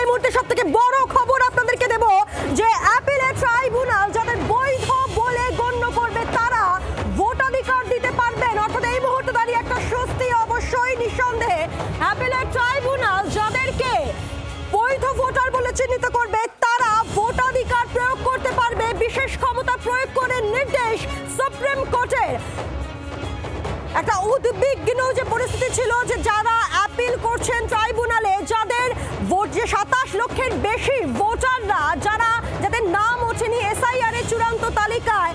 এই মুহূর্তে সবথেকে বড় খবর আপনাদেরকে দেব যে অ্যাপিলেট ট্রাইব্যুনাল যাদের বৈধ বলে গণ্য করবে তারা ভোটাধিকার দিতে পারবেন। অর্থাৎ এই মুহূর্তে দাঁড়িয়ে একটা স্বস্তি অবশ্যই নিঃসন্দেহে। অ্যাপিলেট ট্রাইব্যুনাল যাদেরকে বৈধ ভোটার বলে চিহ্নিত করবে তারা ভোটাধিকার প্রয়োগ করতে পারবে। বিশেষ ক্ষমতা প্রয়োগ করে নির্দেশ সুপ্রিম কোর্টের। একটা উদ্বিগ্ন যে পরিস্থিতি ছিল যে যারা অ্যাপিল করছেন ট্রাইব্যুনালে, যাদের ভোট যে 27 লক্ষের বেশি ভোটাররা যাদের নাম ওঠেনি এসআইআর এর চূড়ান্ত তালিকায়,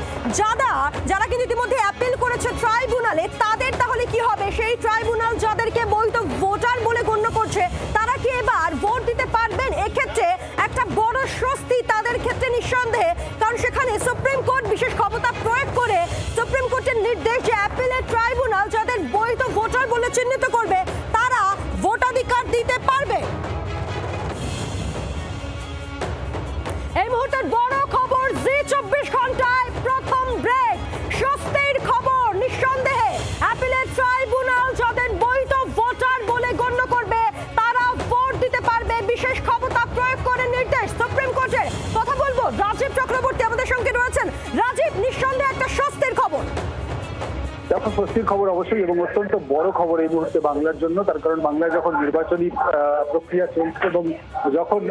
যারা কিন্তু ইতিমধ্যে অ্যাপিল করেছে ট্রাইব্যুনালে, তাদের তাহলে কি হবে? সেই ট্রাইব্যুনাল যাদেরকে বৈধ ভোটার বলে গণ্য করছে তারা কি এবার ভোট দিতে পারবেন? এক্ষেত্রে একটা বড় স্বস্তি তাদের ক্ষেত্রে নিঃসন্দেহে, কারণ সেখানে সুপ্রিম কোর্ট বিশেষ ক্ষমতা প্রয়োগ করে সুপ্রিম কোর্টের নির্দেশ যে অ্যাপিলেট ট্রাইব্যুনাল যাদের বৈধ ভোটার বলে চিহ্নিত করবে তারা ভোটাধিকার দিতে পারবে। এই মুহূর্তের বড় খবর, জি 24 ঘন্টায় প্রথম ব্রেক, স্বস্তির খবর নিঃসন্দেহে। অ্যাপিলেট ট্রাইব্যুনাল যাদের বৈধ ভোটার বলে গণ্য করবে তারা ভোট দিতে পারবে। বিশেষ ক্ষমতা প্রয়োগ করে নির্দেশ সুপ্রিম কোর্টের। কথা বলবো রাজীব চক্রবর্তী আমাদের সঙ্গে রয়েছেন। রাজীব, নিঃসন্দেহে একটা স্বস্তির খবর। দেখো, স্বস্তির খবর অবশ্যই এবং অত্যন্ত বড় খবর এই মুহূর্তে বাংলার জন্য। তার কারণ বাংলায় যখন নির্বাচনী প্রক্রিয়া চলছে এবং যখন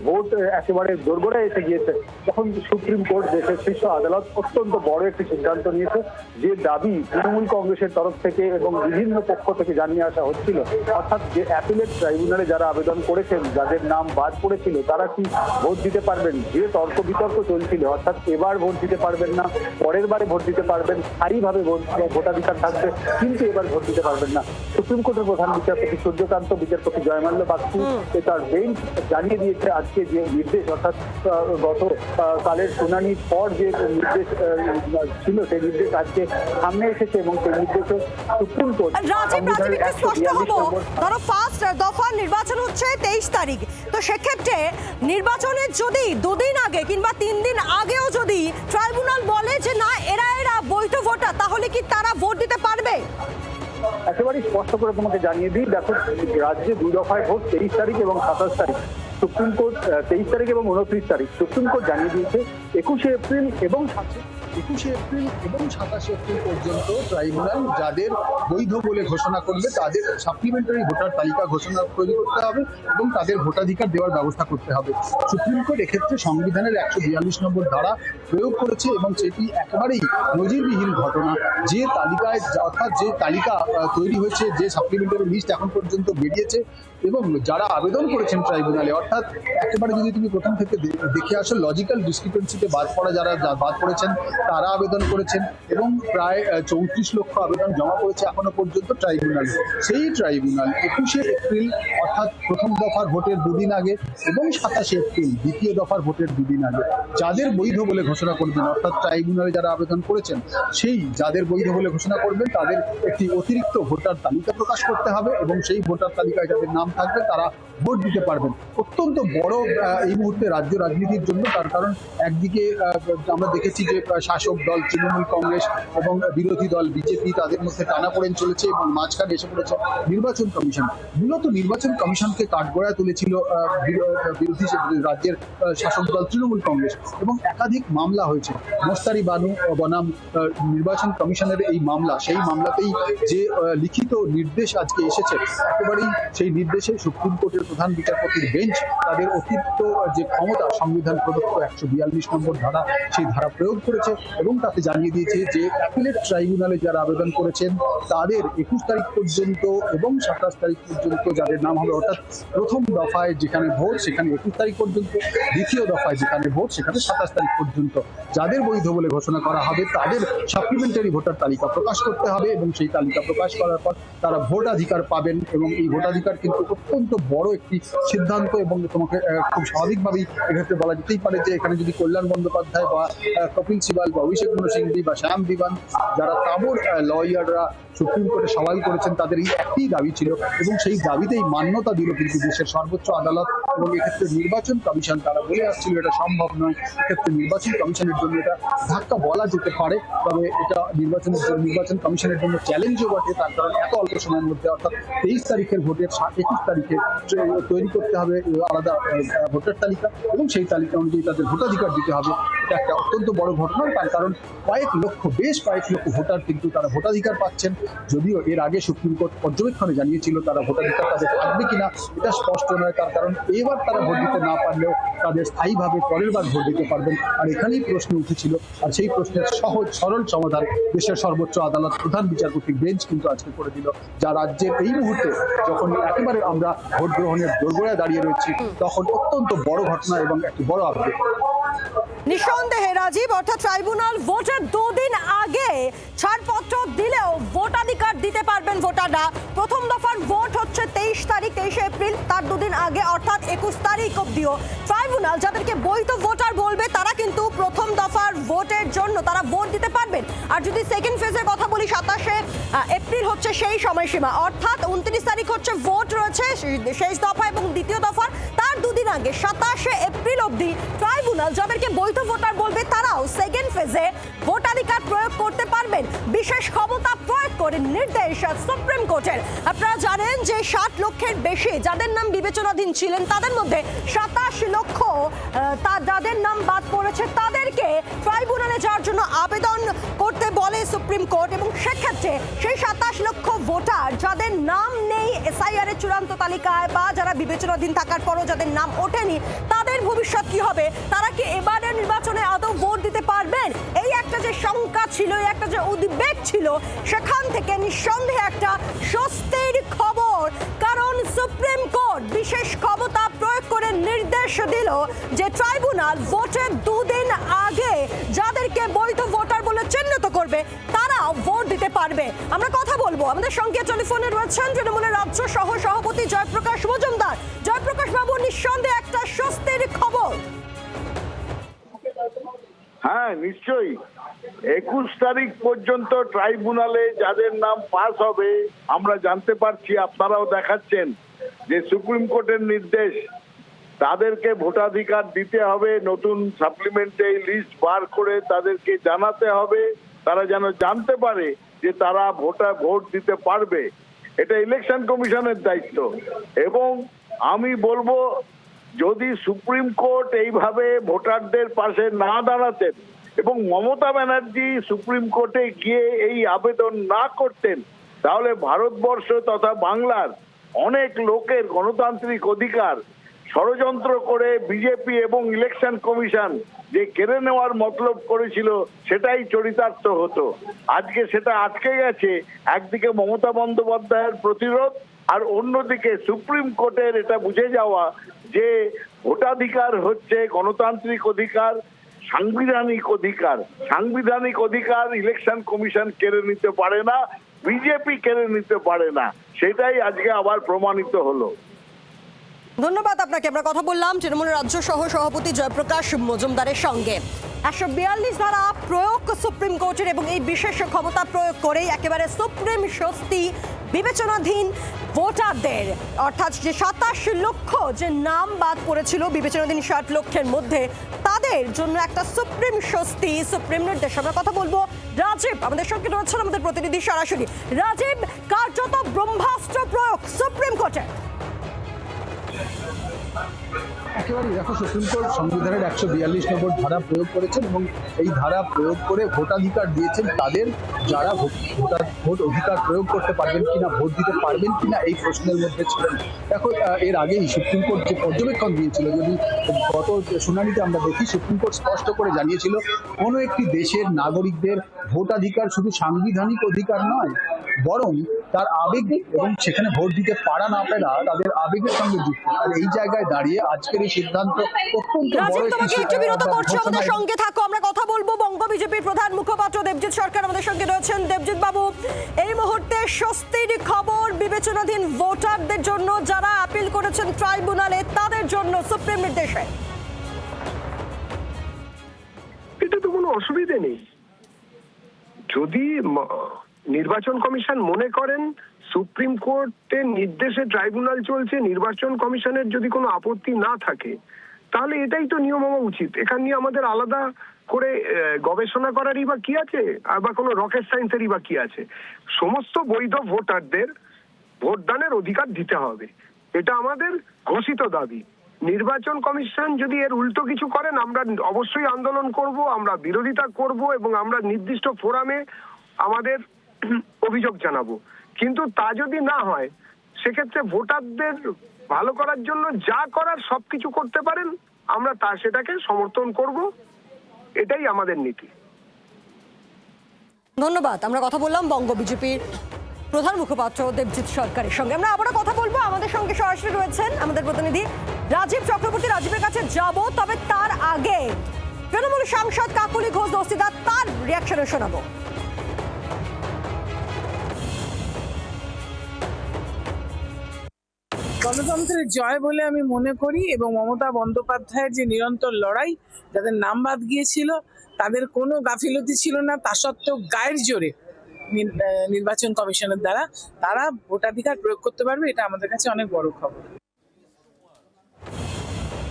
ভোট একেবারে দোরগোড়ায় এসে গিয়েছে, তখন সুপ্রিম কোর্ট দেশের শীর্ষ আদালত অত্যন্ত বড় একটি সিদ্ধান্ত নিয়েছে। যে দাবি তৃণমূল কংগ্রেসের তরফ থেকে এবং বিভিন্ন পক্ষ থেকে জানিয়ে আসা হচ্ছিল, অর্থাৎ যে অ্যাপিলেট ট্রাইব্যুনালে যারা আবেদন করেছেন, যাদের নাম বাদ পড়েছিল, তারা কি ভোট দিতে পারবেন? যে তর্ক বিতর্ক চলছিল, অর্থাৎ এবার ভোট দিতে পারবেন না, পরের বারে ভোট দিতে পারবেন, স্থায়ীভাবে ভোটাধিকার থাকবে, কিন্তু এবার ভোট দিতে পারবেন না। সুপ্রিম কোর্টের প্রধান বিচারপতি সূর্যকান্ত, বিচারপতি জয়মাল্য বাগচি তার বেঞ্চ জানিয়ে দিয়েছে আজকে যে নির্দেশ, অর্থাৎ গতকালের শুনানির পর যে নির্দেশ ছিল সেই নির্দেশ আজকে সামনে এসেছে এবং সেই নির্দেশে সুপ্রিম কোর্ট ধরো ফার্স্ট দফার নির্বাচন হচ্ছে 23 তারিখ, তো সেক্ষেত্রে নির্বাচনের যদি 2 দিন আগে কিংবা 3 দিন আগেও যদি ট্রাইব্যুনাল বলে যে না এরা বৈধ ভোটার, তাহলে কি তারা ভোট দিতে পারবে? একেবারে স্পষ্ট করে তোমাকে জানিয়ে দিই, দেখো রাজ্যে 2 দফায় ভোট, 23 তারিখ এবং 27 তারিখ। সুপ্রিম কোর্ট 23 তারিখ এবং 29 তারিখ সুপ্রিম কোর্ট জানিয়ে দিয়েছে 21শে এপ্রিল এবং 27শে এপ্রিল পর্যন্ত ট্রাইব্যুনাল যাদের বৈধ বলে ঘোষণা করবে তাদের সাপ্লিমেন্টারি ভোটার তালিকা ঘোষণা তৈরি করতে হবে এবং তাদের ভোটাধিকার দেওয়ার ব্যবস্থা করতে হবে। সুপ্রিম কোর্ট এক্ষেত্রে সংবিধানের 142 নম্বর ধারা প্রয়োগ করেছে এবং সেটি একেবারেই নজিরবিহীন ঘটনা। যে তালিকায় অর্থাৎ যে তালিকা তৈরি হয়েছে, যে সাপ্লিমেন্টারি লিস্ট এখন পর্যন্ত বেরিয়েছে এবং যারা আবেদন করেছেন ট্রাইব্যুনালে, অর্থাৎ একেবারে যদি তুমি প্রথম থেকে দেখে আসো, লজিক্যাল ডিসক্রিপেন্সিতে বাদ পড়েছেন তারা আবেদন করেছেন এবং প্রায় 34 লক্ষ আবেদন জমা পড়েছে এখনো পর্যন্ত ট্রাইব্যুনালে। সেই ট্রাইব্যুনাল 21শে এপ্রিল অর্থাৎ প্রথম দফার ভোটের 2 দিন আগে এবং 27শে এপ্রিল দ্বিতীয় দফার ভোটের 2 দিন আগে যাদের বৈধ বলে ঘোষণা করবেন, অর্থাৎ ট্রাইব্যুনালে যারা আবেদন করেছেন সেই যাদের বৈধ বলে ঘোষণা করবেন তাদের একটি অতিরিক্ত ভোটার তালিকা প্রকাশ করতে হবে এবং সেই ভোটার তালিকায় যাদের নাম থাকবে তারা ভোট দিতে পারবেন। অত্যন্ত বড় এই মুহূর্তে রাজ্য রাজনীতির জন্য, তার কারণ একদিকে আমরা দেখেছি যে শাসক দল তৃণমূল কংগ্রেস এবং বিরোধী দল বিজেপি তাদের মধ্যে টানাপোড়েন চলেছে এবং মাঝখানে এসে পড়েছে নির্বাচন কমিশন। মূলত নির্বাচন কমিশনকে কাঠগড়ায় তুলেছিল বিরোধী রাজ্যের শাসক দল তৃণমূল কংগ্রেস এবং একাধিক মামলা হয়েছে। মোস্তারি বানু বনাম নির্বাচন কমিশনের এই মামলা, সেই মামলাতেই যে লিখিত নির্দেশ আজকে এসেছে, একেবারেই সেই নির্দেশে সুপ্রিম কোর্টের প্রধান বিচারপতির বেঞ্চ তাদের অতিরিক্ত যে ক্ষমতা সংবিধান প্রদত্ত 142 নম্বর ধারা, সেই ধারা প্রয়োগ করেছে এবং তাতে জানিয়ে দিয়েছে যে অ্যাপিলেট ট্রাইব্যুনালে যারা আবেদন করেছেন তাদের 21 তারিখ পর্যন্ত এবং 27 তারিখ পর্যন্ত যাদের নাম হবে, অর্থাৎ প্রথম দফায় যেখানে ভোট সেখানে 21 তারিখ পর্যন্ত, দ্বিতীয় দফায় যেখানে ভোট সেখানে 27 তারিখ পর্যন্ত যাদের বৈধ বলে ঘোষণা করা হবে তাদের সাপ্লিমেন্টারি ভোটার তালিকা প্রকাশ করতে হবে এবং সেই তালিকা প্রকাশ করার পর তারা ভোটাধিকার পাবেন। এবং এই ভোটাধিকার কিন্তু অত্যন্ত বড় একটি সিদ্ধান্ত এবং তোমাকে খুব স্বাভাবিকভাবেই এক্ষেত্রে বলা যেতেই পারে যে এখানে যদি কল্যাণ বন্দ্যোপাধ্যায় বা কপিল সিবাল বা অভিষেক মনু সিংভি বা শ্যাম দিবান, যারা তাবড় লয়াররা সুপ্রিম কোর্টে সওয়াল করেছেন, তাদের এই একটি দাবি ছিল এবং সেই দাবিতেই মান্যতা দিল কিন্তু দেশের সর্বোচ্চ আদালত। এবং এক্ষেত্রে নির্বাচন কমিশন তারা বলে আসছিল এটা সম্ভব নয়, এক্ষেত্রে নির্বাচন কমিশনের জন্য এটা ধাক্কা বলা যেতে পারে, তবে এটা নির্বাচন কমিশনের জন্য চ্যালেঞ্জও বটে। তার কারণ এত অল্প সময়ের মধ্যে, অর্থাৎ 23 তারিখের ভোটের 21 তারিখে তৈরি করতে হবে আলাদা ভোটার তালিকা এবং সেই তালিকা অনুযায়ী তাদের ভোটাধিকার দিতে হবে। এটা একটা অত্যন্ত বড় ঘটনা, তার কারণ বেশ কয়েক লক্ষ ভোটার কিন্তু তারা ভোটাধিকার পাচ্ছেন। যদিও এর আগে সুপ্রিম কোর্ট পর্যবেক্ষণে জানিয়েছিল তারা ভোটাধিকার তাদের থাকবে কিনা এটা স্পষ্ট নয়, তার কারণ এবার তারা ভোট দিতে না পারলেও তাদের স্থায়ীভাবে পরের বার ভোট দিতে পারবেন। আর এখানেই প্রশ্ন উঠেছিল, আর সেই প্রশ্নের সহজ সরল সমাধান দেশের সর্বোচ্চ আদালত প্রধান বিচারপতি বেঞ্চ কিন্তু আজকে করে দিল, যা রাজ্যের এই মুহূর্তে যখন একেবারে আমরা ভোট গ্রহণের দোরগোড়ায় দাঁড়িয়ে রয়েছি তখন অত্যন্ত বড় ঘটনা এবং একটি বড় আপডেট। নিঃসন্দেহে রাজীব, অর্থাৎ ট্রাইব্যুনাল ভোটের 2 দিন আগে ছাড়পত্র দিলেও ভোটাধিকার দিতে পারবেন ভোটাররা। প্রথম দফার ভোট হচ্ছে 23 এপ্রিল, তার 2 দিন আগে অর্থাৎ 21 তারিখ অব্দিও ট্রাইব্যুনাল যাদেরকে বৈধ ভোটার বলবে তারা কিন্তু প্রথম দফার ভোটের জন্য তারা ভোট দিতে পারবেন। আর যদি সেকেন্ড ফেজের কথা বলি 27 এপ্রিল হচ্ছে সেই সময়সীমা, অর্থাৎ 29 তারিখ হচ্ছে ভোট রয়েছে শেষ দফা এবং দ্বিতীয় দফার তার 2 দিন আগে 27 এপ্রিল অবধি ট্রাইব্যুনাল যাদেরকে বৈধ ভোটার বলবে তারাও সেকেন্ড ফেজে ভোটাধিকার প্রয়োগ করতে পারবেন বিশেষ ক্ষমতা প্রয়োগ করে নির্দেশ সুপ্রিম কোর্টের। আপনারা জানেন যে 60 লক্ষের বেশি যাদের নাম বিবেচনাধীন ছিলেন তাদের মধ্যে 27 লক্ষ যাদের নাম বাদ পড়েছে তাদেরকে ট্রাইব্যুনালে যাওয়ার জন্য আবেদন করতে বলে সুপ্রিম কোর্ট, এবং সেক্ষেত্রে সেই 27 লক্ষ ভোটার যাদের নাম নেই এসআইআর এর চূড়ান্ত তালিকায় বা যারা বিবেচনাধীন থাকার পরও যাদের নাম ওঠেনি তাদের ভবিষ্যৎ কি হবে, তারা কি এবারের নির্বাচনে আদৌ ভোট দিতে পারবেন? এই একটা যে শঙ্কা ছিল, এই একটা যে উদ্বেগ ছিল, সেখান থেকে নিঃসন্দেহে একটা স্বস্তির খবর, কারণ সুপ্রিম কোর্ট বিশেষ ক্ষমতা প্রয়োগ করে নির্দেশ দিল যে ট্রাইব্যুনাল ভোটের 2 দিন আগে যাদেরকে বৈধ ভোটার বলে চিহ্নিত করবে তারাও ভোট দিতে পারবে। আমরা কথা বলবো, আমাদের সঙ্গে টেলিফোনে রয়েছেন তৃণমূলের রাজ্য সহ সভাপতি জয়প্রকাশ মজুমদার। জয়প্রকাশ বাবু, নিঃসন্দেহে একটা স্বস্তির খবর। হ্যাঁ, নিশ্চয়ই 21 তারিখ পর্যন্ত ট্রাইব্যুনালে যাদের নাম পাস হবে আমরা জানতে পারছি, আপনারাও দেখাচ্ছেন যে সুপ্রিম কোর্টের নির্দেশ তাদেরকে ভোটাধিকার দিতে হবে, নতুন সাপ্লিমেন্টারি লিস্ট বার করে তাদেরকে জানাতে হবে, তারা যেন জানতে পারে যে তারা ভোট দিতে পারবে। এটা ইলেকশন কমিশনের দায়িত্ব। এবং আমি বলবো যদি সুপ্রিম কোর্ট এইভাবে ভোটারদের পাশে না দাঁড়াতেন এবং মমতা ব্যানার্জি সুপ্রিম কোর্টে গিয়ে এই আবেদন না করতেন তাহলে ভারতবর্ষ তথা বাংলার অনেক লোকের গণতান্ত্রিক অধিকার ষড়যন্ত্র করে বিজেপি এবং ইলেকশন কমিশন যে কেড়ে নেওয়ার মতলব করেছিল সেটাই চরিতার্থ হতো। আজকে সেটা আটকে গেছে। একদিকে মমতা বন্দ্যোপাধ্যায়ের প্রতিরোধ আর অন্যদিকে সুপ্রিম কোর্টের এটা বুঝে যাওয়া যে ভোটাধিকার হচ্ছে গণতান্ত্রিক অধিকার, সাংবিধানিক অধিকার। সাংবিধানিক অধিকার ইলেকশন কমিশন কেড়ে নিতে পারে না, বিজেপি কেড়ে নিতে পারে না, সেটাই আজকে আবার প্রমাণিত হলো। ধন্যবাদ আপনাকে। আমরা কথা বললাম তৃণমূল রাজ্য সহ সভাপতি জয়প্রকাশ মজুমদারের সঙ্গে। 142 ধারা প্রয়োগ সুপ্রিম কোর্টের এবং এই বিশেষ ক্ষমতা প্রয়োগ করেই একেবারে সুপ্রিম স্বস্তি বিবেচনাধীন ভোটারদের, অর্থাৎ যে 27 লক্ষ যে নাম বাদ পড়েছিল বিবেচনাধীন 60 লক্ষের মধ্যে তাদের জন্য একটা সুপ্রিম স্বস্তি, সুপ্রিম নির্দেশ। আমরা কথা বলবো রাজীব, আমাদের সঙ্গে রয়েছেন আমাদের প্রতিনিধি সরাসরি। রাজীব, কার্যত ব্রহ্মাস্ত্র প্রয়োগ সুপ্রিম কোর্টে। একেবারে দেখো, সুপ্রিম কোর্ট সংবিধানের 142 নম্বর ধারা প্রয়োগ করেছেন এবং এই ধারা প্রয়োগ করে ভোটাধিকার দিয়েছেন তাদের যারা ভোট অধিকার প্রয়োগ করতে পারবেন কিনা, ভোট দিতে পারবেন কিনা এই প্রশ্নের মধ্যে ছিলেন। দেখো, এর আগেই সুপ্রিম কোর্ট যে পর্যবেক্ষণ দিয়েছিল, যদি গত শুনানিতে আমরা দেখি সুপ্রিম কোর্ট স্পষ্ট করে জানিয়েছিল কোনো একটি দেশের নাগরিকদের ভোটাধিকার শুধু সাংবিধানিক অধিকার নয়, বরং তার আবেগ এবং সেখানে ভোট দিতে পারা না পারা তাদের আবেগের সঙ্গে যুক্ত। আর এই জায়গায় দাঁড়িয়ে আজকের এই সিদ্ধান্ত অত্যন্ত বড়। একটু বিরত করছি, আমাদের সঙ্গে থাকো। আমরা কথা বলবো বঙ্গ বিজেপির প্রধান মুখপাত্র দেবজিৎ সরকার আমাদের সঙ্গে রয়েছেন। দেবজিৎ বাবু, এই মুহূর্তে স্বস্তির খবর বিবেচনাধীন ভোটারদের জন্য, যারা আপিল করেছেন ট্রাইব্যুনালে তাদের জন্য সুপ্রিম নির্দেশে। এটা তো কোনো অসুবিধে নেই। যদি নির্বাচন কমিশন মনে করেন সুপ্রিম কোর্টের নির্দেশে ট্রাইব্যুনাল চলছে, নির্বাচন কমিশনের যদি কোনো আপত্তি না থাকে তাহলে এটাই তো নিয়ম হওয়া উচিত। এখান নিয়ে আমাদের আলাদা করে গবেষণা করারই বা কি আছে, আর বা কোনো রকেট সায়েন্সেরই বা কি আছে? সমস্ত বৈধ ভোটারদের ভোটদানের অধিকার দিতে হবে। এটা আমাদের ঘোষিত দাবি। নির্বাচন কমিশন যদি এর উল্টো কিছু করেন আমরা অবশ্যই আন্দোলন করব, আমরা বিরোধিতা করব এবং আমরা নির্দিষ্ট ফোরামে আমাদের অভিযোগ জানাবো। কিন্তু তা যদি না হয় সেক্ষেত্রে ভোটারদের ভালো করার জন্য যা করার সবকিছু করতে পারেন, আমরা সেটাকে সমর্থন করব, এটাই আমাদের নীতি। ধন্যবাদ। আমরা কথা বললাম বঙ্গ বিজেপির প্রধান মুখপাত্র দেবজিৎ সরকারের সঙ্গে। আমরা আবারও কথা বলবো, আমাদের সঙ্গে সরাসরি রয়েছেন আমাদের প্রতিনিধি রাজীব চক্রবর্তী। রাজীবের কাছে যাব, তবে তার আগে তৃণমূল সাংসদ কাকলি ঘোষ দস্তিদার, তার রিয়াকশনে শোনাবো। গণতন্ত্রের জয় বলে আমি মনে করি, এবং মমতা বন্দ্যোপাধ্যায়ের যে নিরন্তর লড়াই, যাদের নাম বাদ গিয়েছিল তাদের কোনো গাফিলতি ছিল না, তা সত্ত্বেও গায়ের জোরে নির্বাচন কমিশনের দ্বারা তারা ভোটাধিকার প্রয়োগ করতে পারবে, এটা আমাদের কাছে অনেক বড় খবর।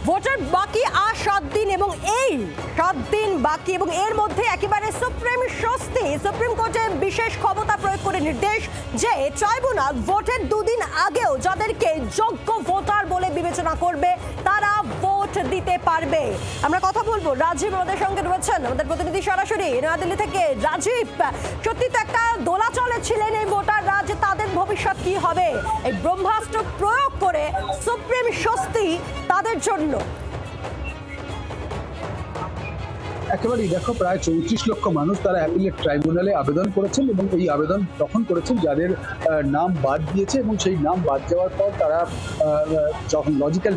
ভোটের বাকি আর 7 দিন, এবং এই 7 দিন বাকি, এবং এর মধ্যে একেবারে সুপ্রিম স্বস্তি। সুপ্রিম কোর্টে বিশেষ ক্ষমতা প্রয়োগ করে নির্দেশ যে ট্রাইব্যুনাল ভোটের 2 দিন আগেও যাদেরকে যোগ্য ভোটার বলে বিবেচনা করবে তারা ভোট দিতে পারবে। আমরা কথা বলবো, রাজীব আমাদের সঙ্গে রয়েছেন, আমাদের প্রতিনিধি সরাসরি নয়াদিল্লি থেকে। রাজীব, সত্যি তো একটা দোলাচলে ছিলেন এই ভোটাররা যে তাদের ভবিষ্যৎ কি হবে। এই ব্রহ্মাস্ত্র প্রয়োগ করে সুপ্রিম স্বস্তি তাদের জন্য। একেবারেই দেখো, প্রায় 34 লক্ষ মানুষ তারা অ্যাপিলেট ট্রাইব্যুনালে আবেদন করেছেন, এবং এই আবেদন তখন করেছেন যাদের নাম বাদ দিয়েছে, এবং সেই নাম বাদ যাওয়ার পর তারা যখন লজিক্যাল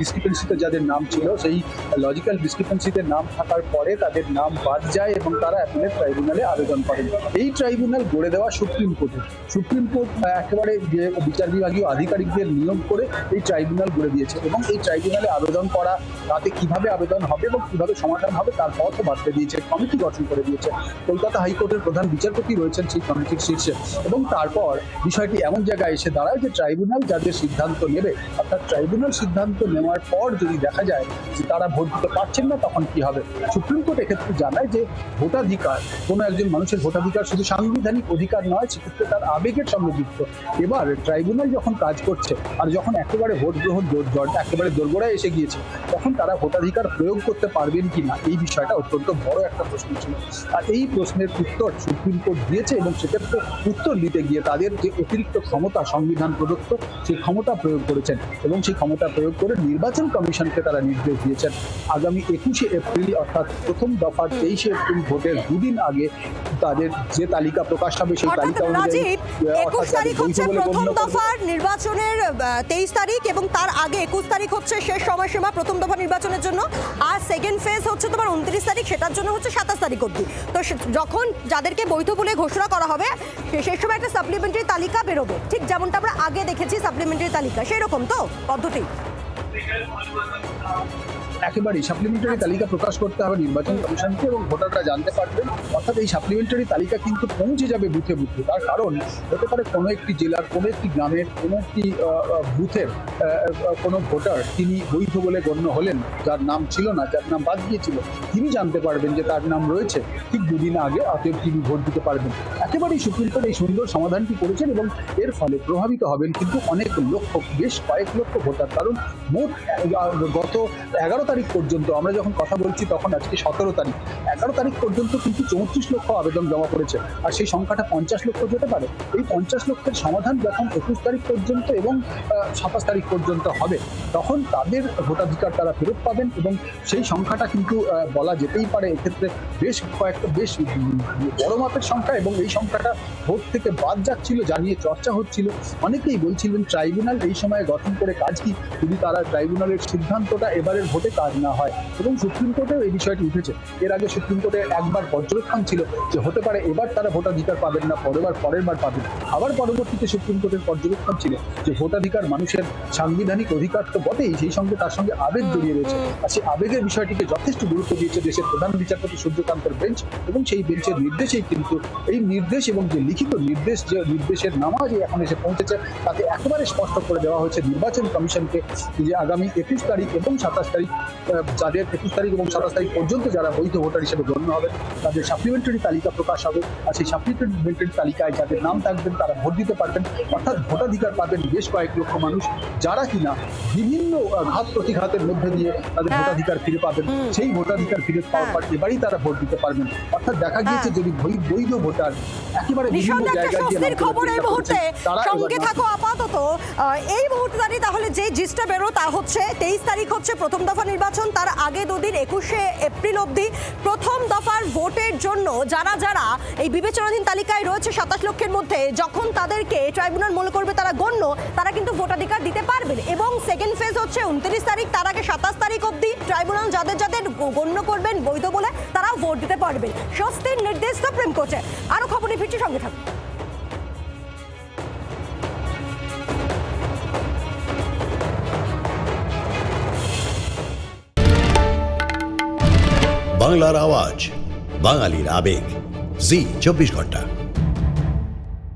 ডিসক্রিপেন্সিতে যাদের নাম ছিল, সেই লজিক্যাল ডিসক্রিপেন্সিতে নাম থাকার পরে তাদের নাম বাদ যায় এবং তারা অ্যাপিলেট ট্রাইব্যুনালে আবেদন করেন। এই ট্রাইব্যুনাল গড়ে দেওয়া সুপ্রিম কোর্টের। সুপ্রিম কোর্ট একেবারে যে বিচার বিভাগীয় আধিকারিকদের নিয়োগ করে এই ট্রাইব্যুনাল গড়ে দিয়েছে, এবং এই ট্রাইব্যুনালে আবেদন করা, তাতে কিভাবে আবেদন হবে এবং কিভাবে সমাধান হবে তার পথ বার্তা দিয়েছে, কমিটি গঠন করে দিয়েছে। কলকাতা হাইকোর্টের প্রধান বিচারপতি রয়েছেন সেই কমিটির শীর্ষে, এবং তারপর বিষয়টি এমন জায়গায় এসে দাঁড়ায় যে ট্রাইব্যুনাল যাদের সিদ্ধান্ত নেবে, অর্থাৎ ট্রাইব্যুনাল সিদ্ধান্ত নেওয়ার পর যদি দেখা যায় যে তারা ভোট দিতে পারছেন না, তখন কি হবে। সুপ্রিম কোর্ট এক্ষেত্রে জানায় যে ভোটাধিকার, কোনো একজন মানুষের ভোটাধিকার শুধু সাংবিধানিক অধিকার নয়, সেক্ষেত্রে তার আবেগের সঙ্গে যুক্ত। এবার ট্রাইব্যুনাল যখন কাজ করছে আর যখন একেবারে ভোট গ্রহণ একেবারে দোরগোড়ায় এসে গিয়েছে, তখন তারা ভোটাধিকার প্রয়োগ করতে পারবেন কিনা, এই বিষয়টা অত্যন্ত বড় একটা প্রশ্ন ছিল। আর এই প্রশ্নের উত্তর সুপ্রিম কোর্ট দিয়েছে, এবং সেক্ষেত্রে উত্তর দিতে গিয়ে তাদের যে অতিরিক্ত ক্ষমতা সংবিধান প্রদত্ত, সেই ক্ষমতা প্রয়োগ করেছেন, এবং সেই ক্ষমতা প্রয়োগ করে নির্বাচন কমিশনকে তারা নির্দেশ দিয়েছেন আগামী 21শে এপ্রিল, অর্থাৎ প্রথম দফার 23শে এপ্রিল ভোটের 2 দিন আগে তাদের যে তালিকা প্রকাশ হবে, সেই তালিকা অনুযায়ী 21 তারিখ হচ্ছে প্রথম দফার নির্বাচনের 23 তারিখ, এবং তার আগে 21 তারিখ হচ্ছে শেষ সময়সীমা প্রথম দফা নির্বাচনের জন্য। আর সেকেন্ড ফেজ হচ্ছে তোমার 29 তারিখ, সেটার জন্য হচ্ছে 27 তারিখ অবধি। তো যখন যাদেরকে বৈধ বলে ঘোষণা করা হবে সেই সময় একটা সাপ্লিমেন্টারি তালিকা বেরোবে, ঠিক যেমনটা আমরা আগে দেখেছি সাপ্লিমেন্টারি তালিকা, সেই রকম তো পদ্ধতি। একেবারেই সাপ্লিমেন্টারি তালিকা প্রকাশ করতে হবে নির্বাচন কমিশনকে, এবং ভোটাররা জানতে পারবেন। অর্থাৎ এই সাপ্লিমেন্টারি তালিকা কিন্তু পৌঁছে যাবে বুথে বুথে। তার কারণ হতে পারে কোনো একটি জেলার, কোনো একটি গ্রামের, কোনো একটি বুথের কোনো ভোটার তিনি বৈধ বলে গণ্য হলেন, যার নাম ছিল না, যার নাম বাদ গিয়েছিল, তিনি জানতে পারবেন যে তার নাম রয়েছে ঠিক 2 দিন আগে, অতএব তিনি ভোট দিতে পারবেন। একেবারেই সুপ্রিম কোর্ট এই সুন্দর সমাধানটি করেছেন, এবং এর ফলে প্রভাবিত হবেন কিন্তু অনেক লক্ষ, বেশ কয়েক লক্ষ ভোটার। কারণ মোট গত 11 তারিখ পর্যন্ত, আমরা যখন কথা বলছি তখন আজকে 17 তারিখ, 11 তারিখ পর্যন্ত কিন্তু 34 লক্ষ আবেদন জমা করেছে, আর সেই সংখ্যাটা 50 লক্ষ যেতে পারে। এই 50 লক্ষের সমাধান যখন 21 তারিখ পর্যন্ত এবং 27 তারিখ পর্যন্ত হবে, তখন তাদের ভোটাধিকার তারা ফেরত পাবেন, এবং সেই সংখ্যাটা কিন্তু বলা যেতেই পারে এক্ষেত্রে বেশ বড় মাপের সংখ্যা। এবং এই সংখ্যাটা ভোট থেকে বাদ যাচ্ছিল, জানিয়ে চর্চা হচ্ছিল। অনেকেই বলছিলেন ট্রাইব্যুনাল এই সময় গঠন করে কাজ কি, যদি তারা ট্রাইব্যুনালের সিদ্ধান্তটা এবারের ভোটে কাজ না হয়। এবং সুপ্রিম কোর্টেও এই বিষয়টি উঠেছে। এর আগে সুপ্রিম কোর্টে একবার পর্যবেক্ষণ ছিল যে হতে পারে এবার তারা ভোটাধিকার পাবেন না, পরের বার পাবেন। আবার পরবর্তীতে সুপ্রিম কোর্টের পর্যবেক্ষণ ছিল যে ভোটাধিকার মানুষের সাংবিধানিক অধিকার তো বটেই, সেই সঙ্গে তার সঙ্গে আবেগ জড়িয়ে রয়েছে। আর সেই আবেগের বিষয়টিকে যথেষ্ট গুরুত্ব দিয়েছে দেশের প্রধান বিচারপতি সূর্যকান্তের বেঞ্চ, এবং সেই বেঞ্চের নির্দেশেই কিন্তু এই নির্দেশ এবং যে লিখিত নির্দেশ, যে নির্দেশের নামা যে এখন এসে পৌঁছেছে, তাতে একেবারে স্পষ্ট করে দেওয়া হয়েছে নির্বাচন কমিশনকে যে আগামী 21 তারিখ এবং 27 তারিখ যাদের 21 তারিখ এবং 27 তারিখ পর্যন্ত যারা বৈধ ভোটার হিসেবে গণ্য হবে তাদের সাপ্লিমেন্টারি তালিকা প্রকাশ হবে। আর সেই সাপ্লিমেন্টারি তালিকায় যাদের নাম থাকবেন তারা ভোট দিতে পারবেন, অর্থাৎ ভোটাধিকার পাবেন বেশ কয়েক লক্ষ মানুষ, যারা কিনা বিভিন্ন ঘাত প্রতিঘাতের মধ্যে দিয়ে তাদের ভোটাধিকার ফিরে পাবেন। সেই ভোটাধিকার ফিরে পাওয়ার পর এবারেই তারা ভোট দিতে পারবেন। অর্থাৎ দেখা গিয়েছে যদি বৈধ ভোটার একেবারে বিভিন্ন নিঃসন্দেহে একটা জায়গায় স্বস্তির খবর এই মুহূর্তে তারা সঙ্গে থাকো আপাতত। এই মুহূর্তে দাঁড়িয়ে তাহলে যে জিসটা বেরো তা হচ্ছে 23 তারিখ হচ্ছে প্রথম দফা নির্বাচন, তার আগে দুদিন 21শে এপ্রিল অবধি প্রথম দফার ভোটের জন্য যারা যারা এই বিবেচনাধীন তালিকায় রয়েছে 27 লক্ষের মধ্যে, যখন তাদেরকে ট্রাইব্যুনাল মনে করবে তারা গণ্য, তারা কিন্তু ভোটাধিকার দিতে পারবেন। এবং সেকেন্ড ফেজ হচ্ছে 29 তারিখ, তার আগে 27 তারিখ অবধি ট্রাইব্যুনাল যাদের যাদের গণ্য করবেন বৈধ বলে তারাও ভোট দিতে পারবেন। স্বস্তির নির্দেশ সুপ্রিম কোর্টে। আরো খবর নিয়ে ফিরছি, সঙ্গে থাকুন। বাংলার আওয়াজ, বাঙালির আবেগ, জি 24 ঘন্টা।